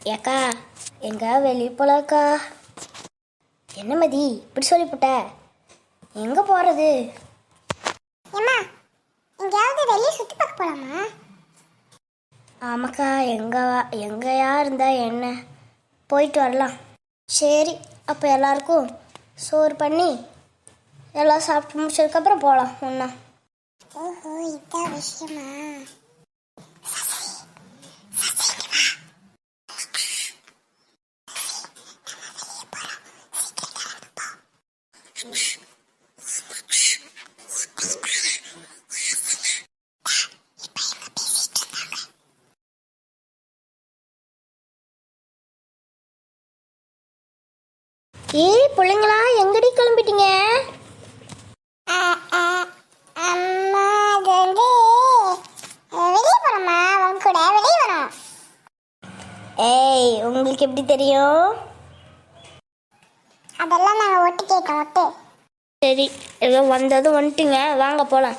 ஏக்கா எங்க வெளியே போலாக்கா. என்ன மதி இப்படி சொல்லிவிட்ட? எங்கே போகிறது? ஏம்மா எங்கேயாவது வெளியே சுற்றி பார்க்க போகலாமா? ஆமாக்கா, எங்கேயா இருந்தால் என்ன, போயிட்டு வரலாம். சரி, அப்போ எல்லாருக்கும் சோறு பண்ணி எல்லாம் சாப்பிட்டு முடிச்சதுக்கப்புறம் போகலாம் ஒன்றா. ஓஹோ, இதான் விஷயமா? ஏய் பிள்ளைங்களா, எங்கடி கிளம்பிட்டீங்க? அம்மா அது வந்து வெளியே போகிறோம்மா, அவங்க கூட வெளியே வரோம். ஏய் உங்களுக்கு எப்படி தெரியும்? அதெல்லாம் நாங்கள் ஒட்டு கேட்டோம் ஒட்டு. சரி, ஏதோ வந்ததும் வந்துட்டுங்க, வாங்க போகலாம்.